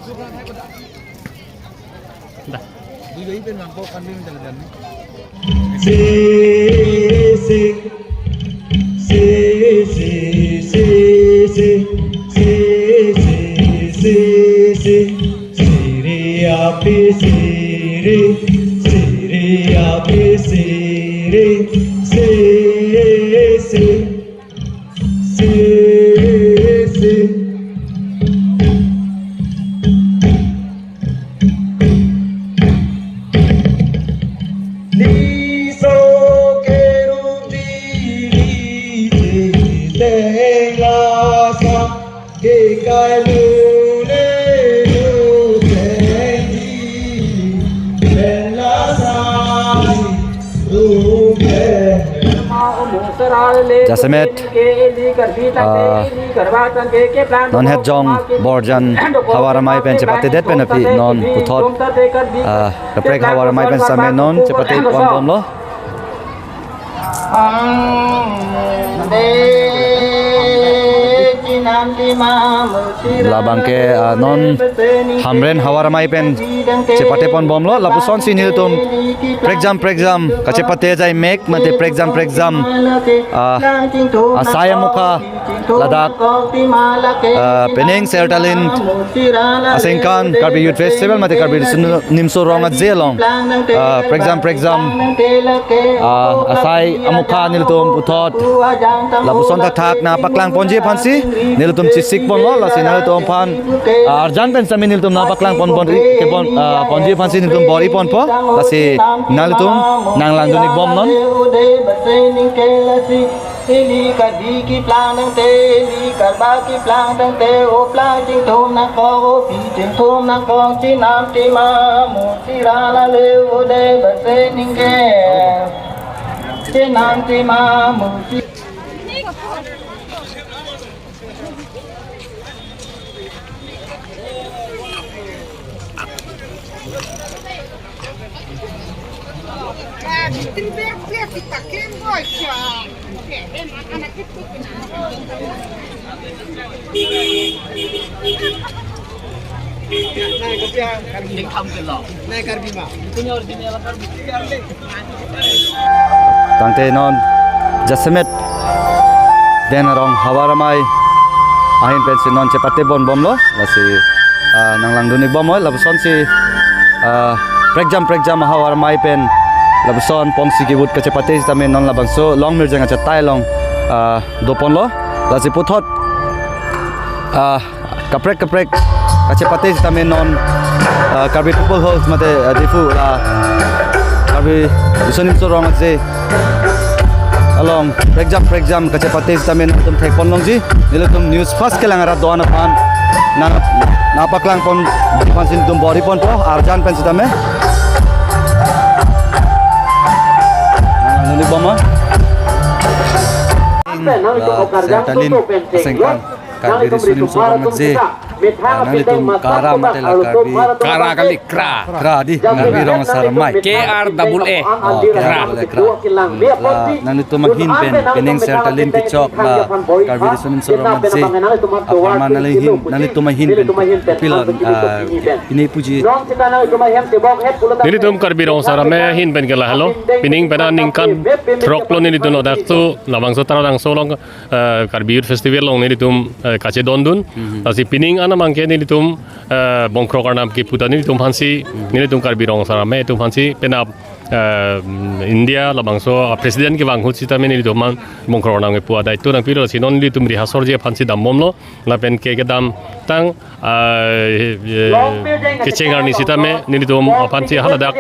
Dah. Dulu itu nampak kambing jalan. Si si si si si si si si si si siri api siri siri api siri si si si si Jasemet non het jong borjan hawaramai pen cepate det pen api non puthot kaprek hawaramai pen same non cepate pon bom lo labang ke non hamren hawaramai pen cepate pon bom lo lapuson sinil tum prekjam kacepate jai mek mate prekjam asaya mukha ladak pening sertalin asengkan karbi youth festival mate karbi nimso ronga zelong prekjam asai amukha nil tum puthot lapuson thak na paklang ponje phansi nil tum chisik pon lo la sinal tum phan arjan pen sami nil tum na paklang pon ke pon ponje phansi nil tum bori pon po la si nal tum nang langdunik bom non Li ka di ki plang nang te li ka ba ki plang nang te o plang jing thom na ko o pi jing thom na ko chi nam ti ma mu ti ra la le o de ba se ning ke chi nam ti ma mu ti tangte non jasemet den rong hawaramai ahin pensi non cepate bon bom lo lasi nang langdunik bom lo labuson si prekjam hawaramai pen labuson pongsi kibut kecepate tame non labangso long mirjang acha tai long dopon lo lasi puthot kaprek kacepate tame non karbi people house mate difu karbi isonim so rong ase along prekjam kacepate tame non tum thek pon long ji nilutum news first kelangara doana pan na paklang pon pansin tum bori pon po arjan pen tame nani boma sertalin asengkan karbi risunim so rong ase nani tum kara mate la karbi Kara kali kra di karbi rong sarmai KRAA kra nani tum hin peneng sertalin kicok la karbi risunim so rong ase aparman nani tum hin pilon ini puji Nili tum karbi rong sarame hin ben kala hello pining pena ningkan trok lo nili tum odak tu labang so tara dang so long karbi youth festival long nili tum kache dondun asi pining ana mangke nili tum bongkro karnam ki puta nili tum hansi nili tum karbi rong sarame tum hansi pena India labang so presiden ki wang hut sita nili tum bongkro karnam ki puada itu nang piro sinon nili tum rihasor je hansi damom lo la pen ke dam tang kechengar ni sita me nili tum hansi haladak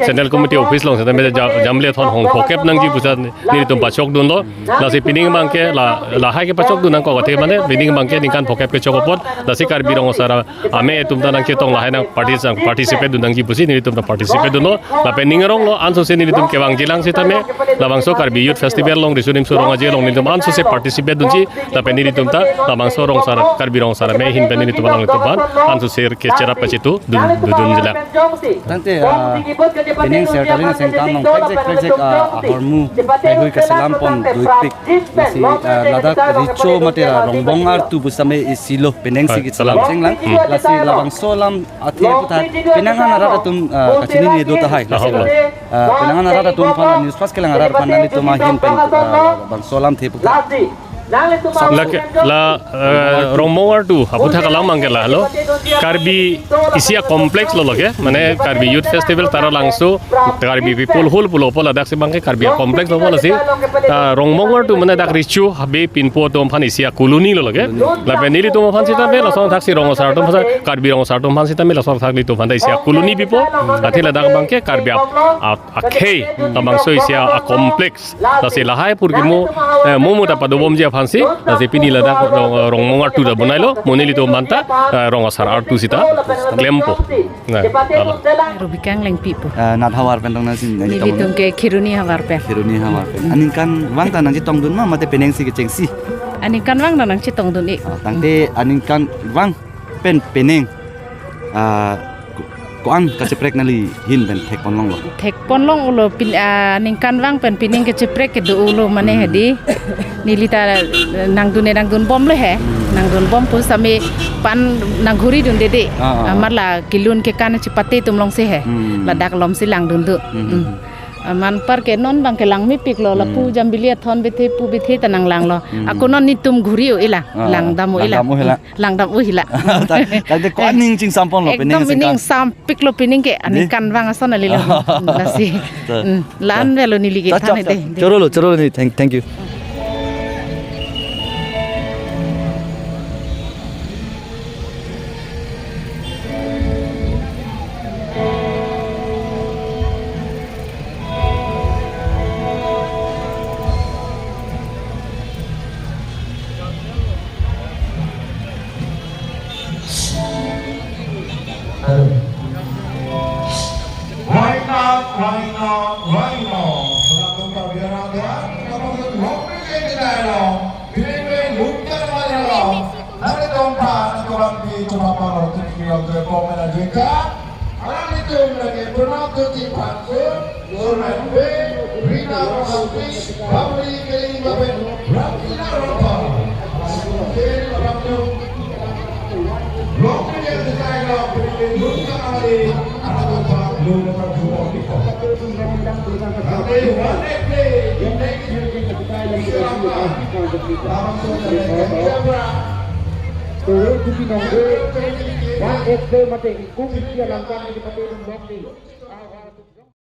central committee office long sita me jamle thon hong phokep nang ji pusa nili tum pachok dun lo la si pining mangke la hai ke pachok dun nang ko gathe mane pining mangke ningkan phokep ke chokopot la si karbi rong sara ame tum ta nang ke tong la hai nang participate dun nang ji pusi nili tum ta participate dun lo la pen ning rong lo anso se ni tum kewang jilang sita me labang so karbi youth festival long risunim so rong aje long ni tum anso se participate dunji la pe ni tum ta labang so rong sara karbi rong sara me hin pe ni tum lang tum ban anso se ke cerap pe situ dun jila Tante Penang Sertalin Asengkan long project hormu hui kasalam pon duipik si ladak richo matera rongbong ar tu busame isilo Penang si kasalam senglang lasi labang solam ati putat Penangan arada tum kacini ni do tahai Penangan arada tum pan news pas kelang arada pan itu mahin pen labang solam the putat la romoar tu aputha kalang mangela halo karbi isia complex lo loge mane karbi youth festival tara langso karbi people hul pulo pola dak se bangke karbi complex lo pola si romoar tu mane dak richu habe pinpo to phan isia koloni lo loge la benili to phan sita me la song thak si rongo sar to phan karbi rongo sar to phan sita me la song thak li to phan isia koloni pipo athila dak bangke karbi akhe tabang so isia a complex la se la hai pur ki mo ta padobom je fansi nasi pini ladak rong mongar tu da bonai lo moneli to manta rong asar art tu sita klempo nah Rubikang leng pipo nat hawar pentong nasi ni litung ke kiruni hawar pe Kiruni hawar anin kan wang tanang ji tong dun ma mate Penang si ke cengsi ani kan wang nanang chitong dun ik tangte anin kan wang pen Penang koan kaceprek nali hin ben thek ponlong lo thek ponlong ulo pin ning kan wang pen pining ke cheprek ke do ulo mane hedi nilita nang dun bom le he nang dun bom pu sami pan nang guri dun dede amar la kilun ke kan chipate tumlong se he ladak lom silang dun du man par ke non bang ke lang mi pik lo la pu jambilia thon bethe pu bethe tanang lang lo aku non ni tum guri o ila lang dam o ila lang dam o hila tangte koan ning ching sampon lo Penang ekdom mining sam pik lo pining ke ani kan wang ason ali lo lasi lan velo ni ligi thane de chorolo ni thank you Why not? Selalu biar ada. Kalau ngopi kita dong, pilih bukan mana dong. Nanti tempat orang di cuma kalau tinggal ke komen aja kan. Orang itu lagi pernah tuh pansul, orang B, Rina Rosafi, Babri Keli Babin, Rafina Ropa. Mungkin orang tu ngopi kita dong, pilih bukan mana. Anak tempat belum dapat jumpa kita. Turun di pinggir, one extra mati, kung siya langkang di pati ng